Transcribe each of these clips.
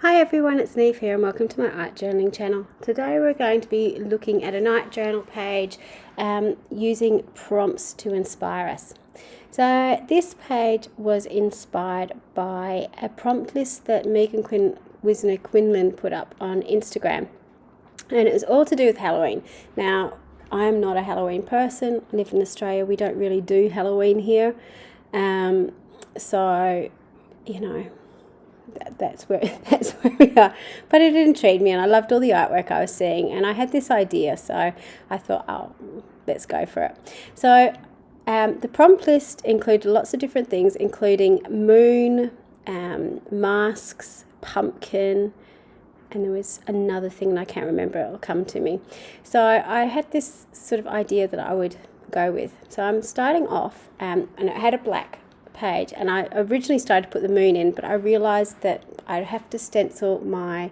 Hi everyone, it's Niamh here and welcome to my art journaling channel. Today we're going to be looking at a night journal page using prompts to inspire us. So this page was inspired by a prompt list that Megan Wisner Quinlan put up on Instagram, and it was all to do with Halloween. Now, I am not a Halloween person. I live in Australia. We don't really do Halloween here. So, you know, that's where we are. But it intrigued me, and I loved all the artwork I was seeing, and I had this idea, so I thought, oh, let's go for it. So the prompt list included lots of different things, including moon, masks, pumpkin, and there was another thing and I can't remember. It'll come to me. So I had this sort of idea that I would go with. So I'm starting off, and it had a black page, and I originally started to put the moon in, but I realized that I'd have to stencil my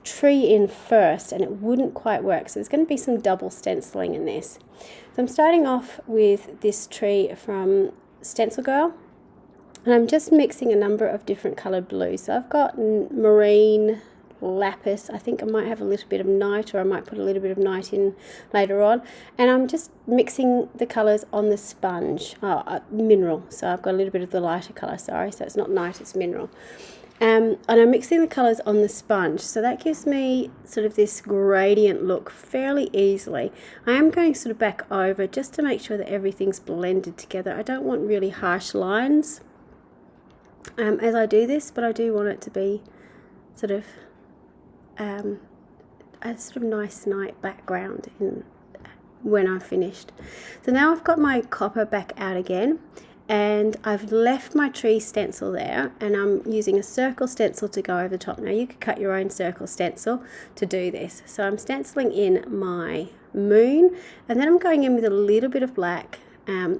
tree in first and it wouldn't quite work, so there's going to be some double stenciling in this. So I'm starting off with this tree from Stencil Girl, and I'm just mixing a number of different colored blues. So I've got marine, lapis, I think I might have a little bit of night, or I might put a little bit of night in later on, and I'm just mixing the colors on the sponge, mineral, so I've got a little bit of the lighter color, sorry, so it's not night, it's mineral, and I'm mixing the colors on the sponge, so that gives me sort of this gradient look fairly easily. I am going sort of back over just to make sure that everything's blended together. I don't want really harsh lines as I do this, but I do want it to be sort of a sort of nice night background when I've finished. So now I've got my copper back out again, and I've left my tree stencil there, and I'm using a circle stencil to go over the top. Now you could cut your own circle stencil to do this. So I'm stenciling in my moon, and then I'm going in with a little bit of black,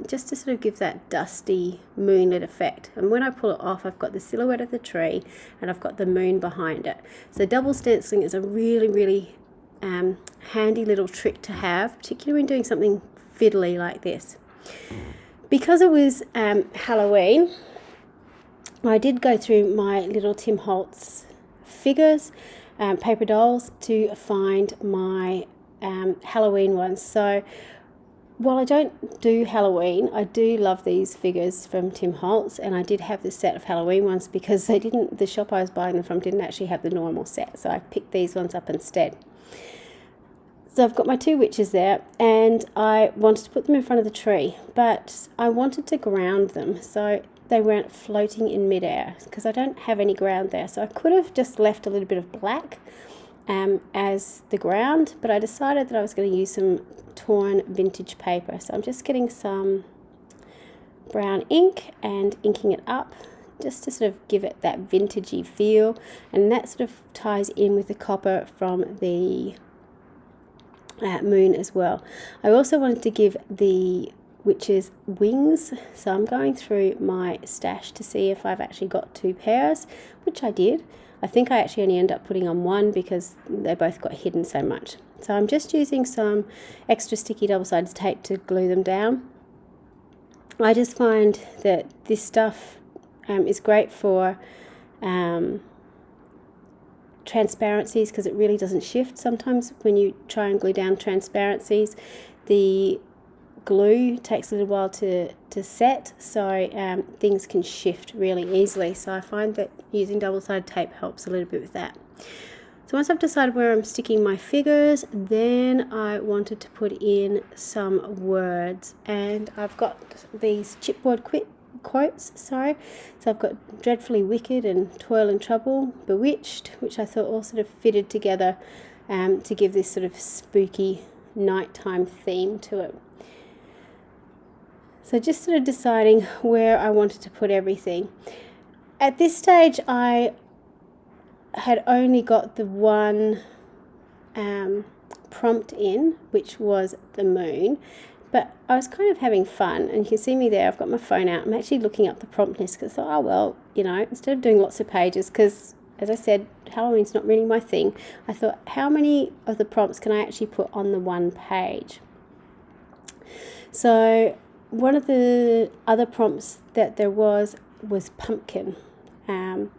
just to sort of give that dusty moonlit effect. And when I pull it off, I've got the silhouette of the tree and I've got the moon behind it. So double stenciling is a really handy little trick to have, particularly when doing something fiddly like this. Because it was Halloween, I did go through my little Tim Holtz figures, paper dolls, to find my Halloween ones. So while I don't do Halloween, I do love these figures from Tim Holtz, and I did have the set of Halloween ones because the shop I was buying them from didn't actually have the normal set, so I picked these ones up instead. So I've got my two witches there, and I wanted to put them in front of the tree, but I wanted to ground them so they weren't floating in midair, because I don't have any ground there. So I could have just left a little bit of black as the ground, but I decided that I was going to use some torn vintage paper. So I'm just getting some brown ink and inking it up just to sort of give it that vintagey feel, and that sort of ties in with the copper from the moon as well. I also wanted to give the witches wings, so I'm going through my stash to see if I've actually got two pairs, which I did. I think I actually only end up putting on one because they both got hidden so much. So I'm just using some extra sticky double-sided tape to glue them down. I just find that this stuff is great for transparencies, because it really doesn't shift. Sometimes when you try and glue down transparencies, the glue takes a little while to set, so things can shift really easily. So I find that using double-sided tape helps a little bit with that. So once I've decided where I'm sticking my figures, then I wanted to put in some words, and I've got these chipboard quotes, so I've got dreadfully wicked and toil and trouble, bewitched, which I thought all sort of fitted together to give this sort of spooky nighttime theme to it. So just sort of deciding where I wanted to put everything. At this stage, I had only got the one prompt in, which was the moon, but I was kind of having fun, and you can see me there. I've got my phone out. I'm actually looking up the prompt list because I thought, oh well, you know, instead of doing lots of pages, because as I said, Halloween's not really my thing, I thought, how many of the prompts can I actually put on the one page? So one of the other prompts that there was pumpkin, and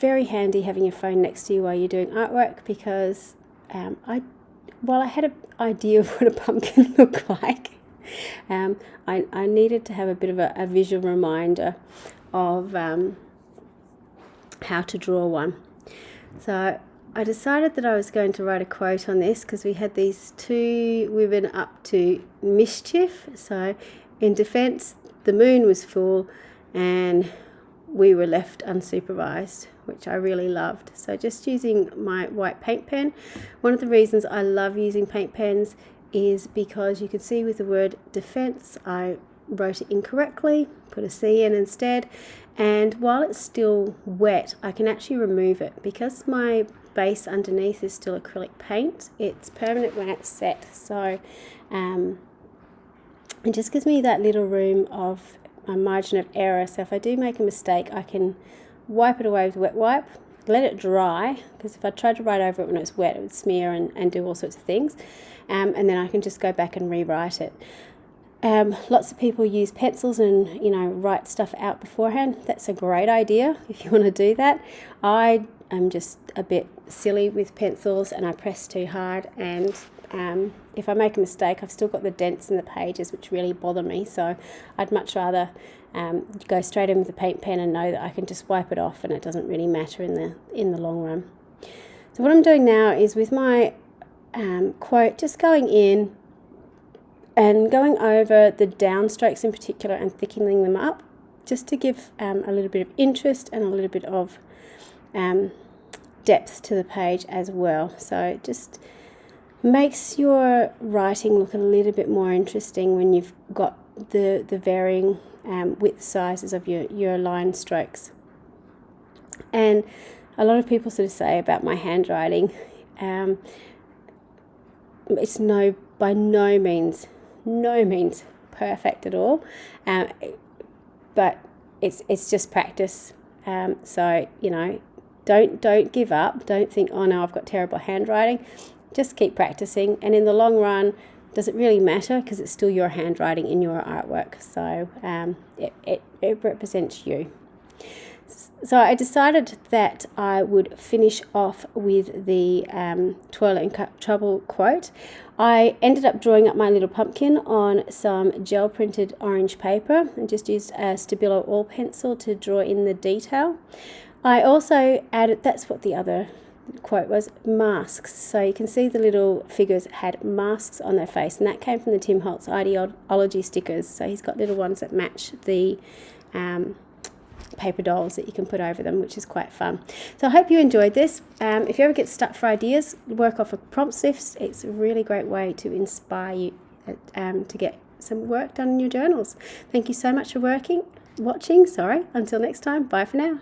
very handy having your phone next to you while you're doing artwork, because while I had an idea of what a pumpkin looked like, I needed to have a bit of a visual reminder of how to draw one. So I decided that I was going to write a quote on this, because we had these two women up to mischief. So in defense, the moon was full and we were left unsupervised, which I really loved. So just using my white paint pen. One of the reasons I love using paint pens is because you can see with the word defense, I wrote it incorrectly, put a C in instead, and while it's still wet, I can actually remove it. Because my base underneath is still acrylic paint, it's permanent when it's set. So it just gives me that little room of a margin of error. So if I do make a mistake, I can wipe it away with a wet wipe, let it dry, because if I tried to write over it when it was wet, it would smear and do all sorts of things, and then I can just go back and rewrite it. Lots of people use pencils and write stuff out beforehand. That's a great idea if you want to do that. I am just a bit silly with pencils and I press too hard, and if I make a mistake, I've still got the dents in the pages which really bother me. So I'd much rather go straight in with the paint pen and know that I can just wipe it off and it doesn't really matter in the long run. So what I'm doing now is with my quote, just going in and going over the downstrokes in particular and thickening them up, just to give a little bit of interest and a little bit of depth to the page as well. So it just makes your writing look a little bit more interesting when you've got the varying width sizes of your line strokes. And a lot of people sort of say about my handwriting, it's by no means perfect at all, but it's just practice. So don't give up. Don't think, oh no, I've got terrible handwriting. Just keep practicing, and in the long run, does it really matter, because it's still your handwriting in your artwork. So it represents you. So I decided that I would finish off with the Toilet and Trouble quote. I ended up drawing up my little pumpkin on some gel printed orange paper and just used a Stabilo oil pencil to draw in the detail. I also added, that's what the other quote was, masks. So you can see the little figures had masks on their face, and that came from the Tim Holtz ideology stickers. So he's got little ones that match the paper dolls that you can put over them, which is quite fun. So I hope you enjoyed this. If you ever get stuck for ideas, work off of prompt lifts. It's a really great way to inspire you to get some work done in your journals. Thank you so much for watching. Until next time, bye for now.